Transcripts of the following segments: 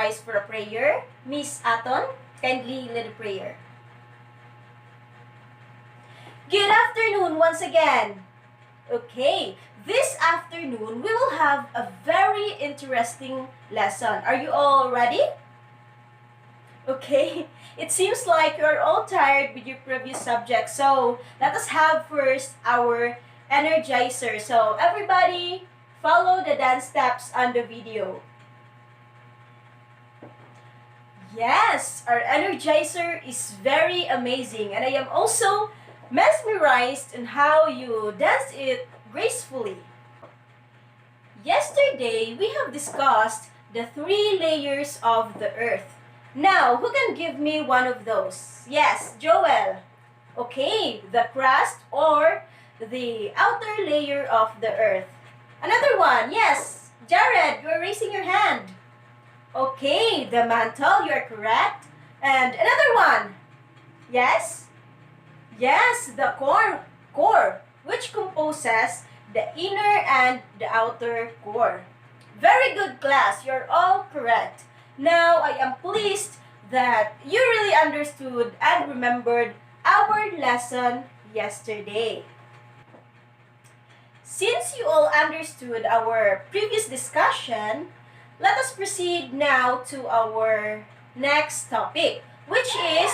rise for a prayer. Miss Aton, kindly lead a prayer. Good afternoon once again. Okay, this afternoon we will have a very interesting lesson. Are you all ready? Okay, it seems like you're all tired with your previous subject, so let us have first our energizer. So everybody, follow the dance steps on the video. Yes, our energizer is very amazing, and I am also mesmerized in how you dance it gracefully. Yesterday, we have discussed the 3 layers of the earth. Now, who can give me one of those? Yes, Joel. Okay, the crust or the outer layer of the earth. Another one, yes, Jared, you're raising your hand. Okay, the mantle, you're correct. And another one, yes? Yes, the core, which composes the inner and the outer core. Very good, class, you're all correct. Now, I am pleased that you really understood and remembered our lesson yesterday. Since you all understood our previous discussion, let us proceed now to our next topic, which is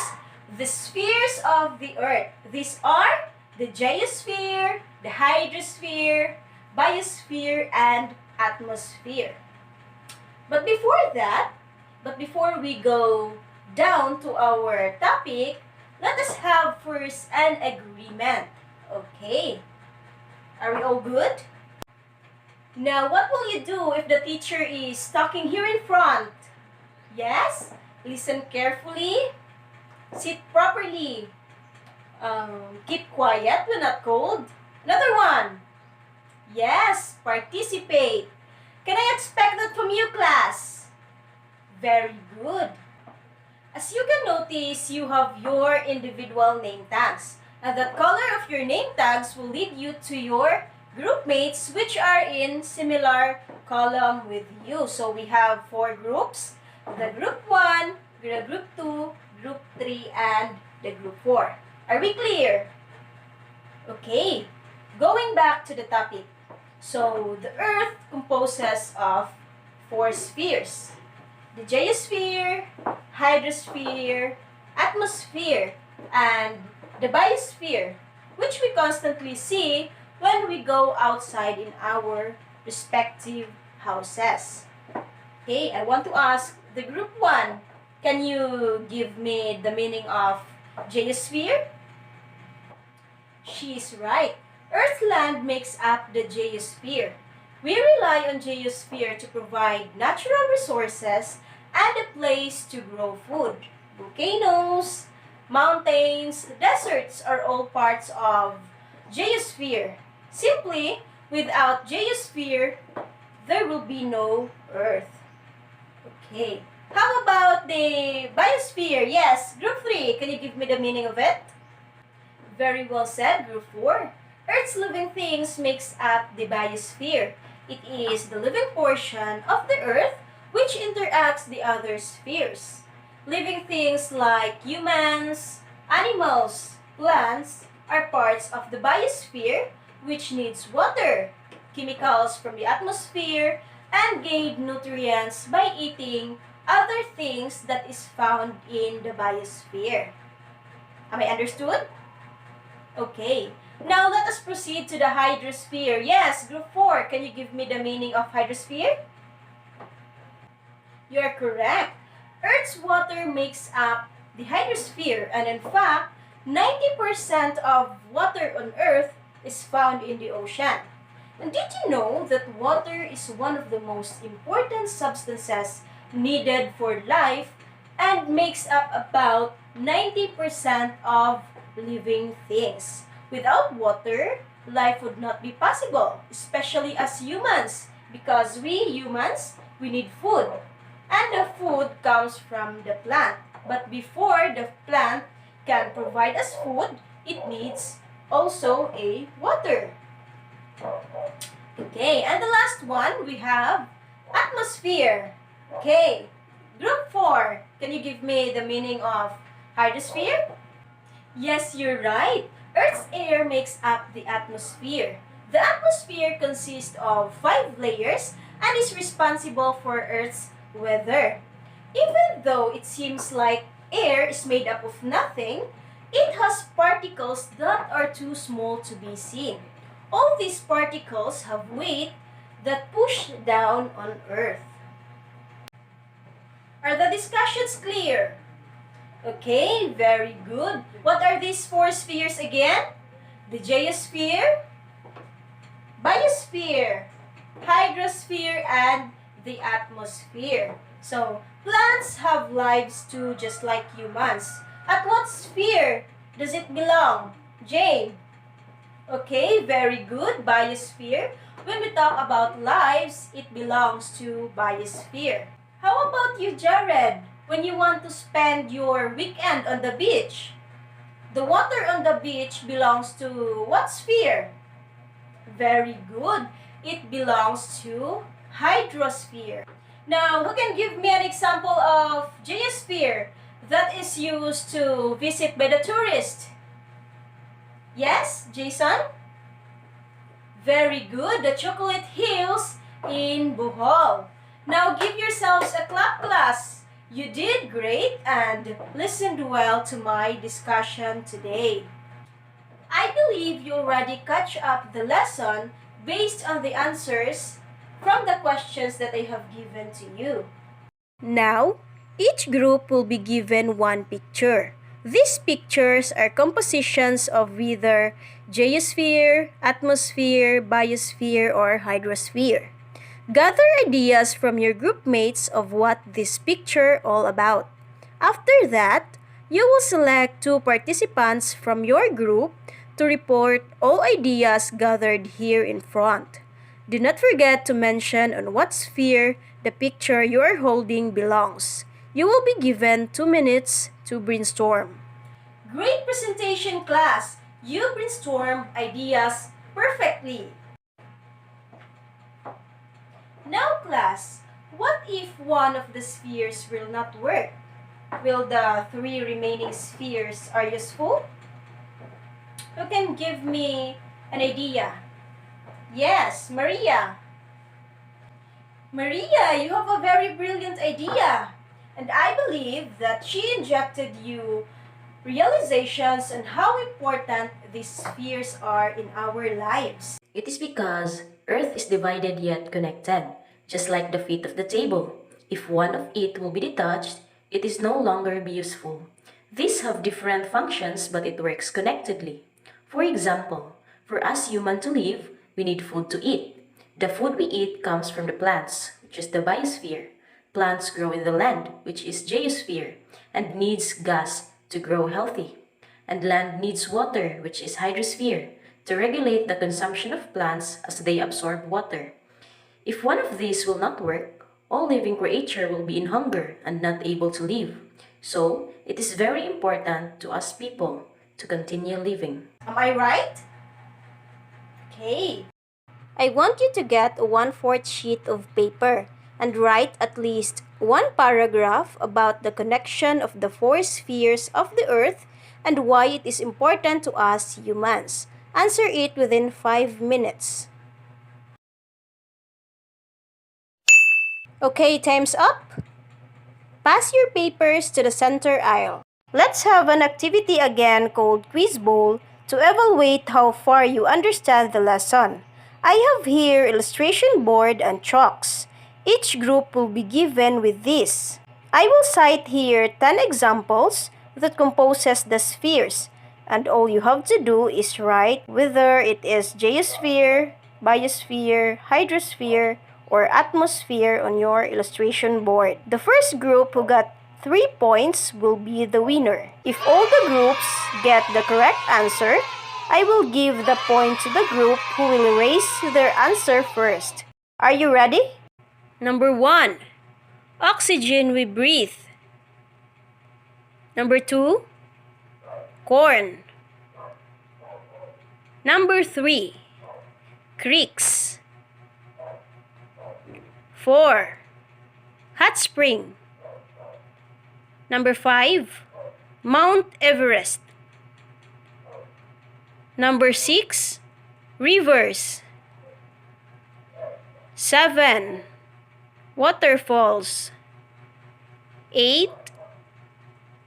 the spheres of the Earth. These are the geosphere, the hydrosphere, biosphere, and atmosphere. But before we go down to our topic, let us have first an agreement. Okay. Are we all good? Now, what will you do if the teacher is talking here in front? Yes? Listen carefully. Sit properly. Keep quiet when not cold. Another one. Yes, participate. Can I expect that from you, class? Very good. As you can notice, you have your individual name tags. And the color of your name tags will lead you to your group mates which are in similar column with you. So we have 4 groups. The group 1, the group 2, group 3, and the group 4. Are we clear? Okay. Going back to the topic. So the Earth composes of 4 spheres. The geosphere, hydrosphere, atmosphere, and the biosphere, which we constantly see when we go outside in our respective houses. Okay, I want to ask the group 1, can you give me the meaning of geosphere? She is right. Earthland makes up the geosphere. We rely on geosphere to provide natural resources and a place to grow food. Volcanoes, mountains, deserts are all parts of geosphere. Simply, without geosphere, there will be no Earth. Okay. How about the biosphere? Yes, group 3. Can you give me the meaning of it? Very well said, group 4. Earth's living things makes up the biosphere. It is the living portion of the Earth which interacts the other spheres. Living things like humans, animals, plants are parts of the biosphere which needs water, chemicals from the atmosphere, and gain nutrients by eating other things that is found in the biosphere. Am I understood? Okay. Now let us proceed to the hydrosphere. Yes, group 4, can you give me the meaning of hydrosphere? You are correct. Earth's water makes up the hydrosphere, and in fact, 90% of water on Earth is found in the ocean. And did you know that water is one of the most important substances needed for life and makes up about 90% of living things? Without water, life would not be possible, especially as humans, because we humans, we need food. And the food comes from the plant. But before the plant can provide us food, it needs also a water. Okay, and the last one, we have atmosphere. Okay, Group 4, can you give me the meaning of hydrosphere? Yes, you're right. Earth's air makes up the atmosphere. The atmosphere consists of 5 layers and is responsible for Earth's weather. Even though it seems like air is made up of nothing, it has particles that are too small to be seen. All these particles have weight that push down on Earth. Are the discussions clear? Okay, very good. What are these 4 spheres again? The geosphere, biosphere, hydrosphere, and the atmosphere. So, plants have lives too, just like humans. At what sphere does it belong? Jane? Okay, very good. Biosphere. When we talk about lives, it belongs to biosphere. How about you, Jared? When you want to spend your weekend on the beach, the water on the beach belongs to what sphere? Very good. It belongs to hydrosphere. Now, who can give me an example of geosphere that is used to visit by the tourist? Yes, Jason? Very good. The Chocolate Hills in Bohol. Now give yourselves a clap, class. You did great and listened well to my discussion today. I believe you already catch up the lesson based on the answers from the questions that I have given to you. Now, each group will be given one picture. These pictures are compositions of either geosphere, atmosphere, biosphere, or hydrosphere. Gather ideas from your group mates of what this picture all about. After that, you will select 2 participants from your group to report all ideas gathered here in front. Do not forget to mention on what sphere the picture you are holding belongs. You will be given 2 minutes to brainstorm. Great presentation, class! You brainstormed ideas perfectly. Now, class, what if one of the spheres will not work? Will the 3 remaining spheres are useful? Who can give me an idea? Yes, Maria. Maria, you have a very brilliant idea. And I believe that she injected you realizations on how important these spheres are in our lives. It is because Earth is divided yet connected, just like the feet of the table. If one of it will be detached, it is no longer be useful. These have different functions but it works connectedly. For example, for us human to live, we need food to eat. The food we eat comes from the plants, which is the biosphere. Plants grow in the land, which is geosphere, and needs gas to grow healthy. And land needs water, which is hydrosphere, to regulate the consumption of plants as they absorb water. If one of these will not work, all living creature will be in hunger and not able to live. So, it is very important to us people to continue living. Am I right? Okay. I want you to get a 1/4 sheet of paper and write at least 1 paragraph about the connection of the 4 spheres of the Earth and why it is important to us humans. Answer it within 5 minutes. Okay, time's up. Pass your papers to the center aisle. Let's have an activity again called Quiz Bowl to evaluate how far you understand the lesson. I have here illustration board and chalks. Each group will be given with this. I will cite here 10 examples that composes the spheres, and all you have to do is write whether it is geosphere, biosphere, hydrosphere, or atmosphere on your illustration board. The first group who got 3 points will be the winner. If all the groups get the correct answer, I will give the point to the group who will erase their answer first. Are you ready? Number 1. Oxygen we breathe. Number 2. Corn. Number 3. Creeks. 4. Hot spring. Number 5, Mount Everest. Number 6, rivers. 7, waterfalls. 8,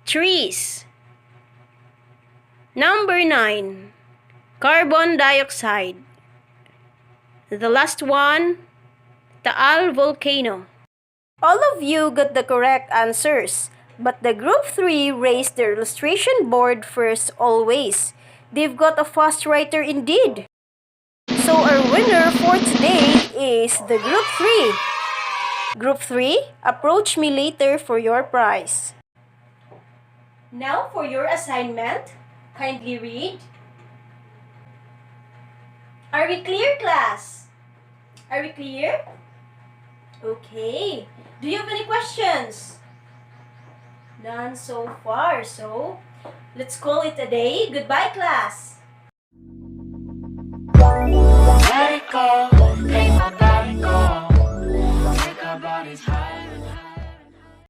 trees. Number 9, carbon dioxide. The last one, Taal volcano. All of you got the correct answers, but the group 3 raised their illustration board first always. They've got a fast writer indeed. So our winner for today is the group 3. Group 3, approach me later for your prize. Now for your assignment, kindly read. Are we clear, class? Are we clear? Okay. Do you have any questions? None so far. So, let's call it a day. Goodbye, class. Let it go.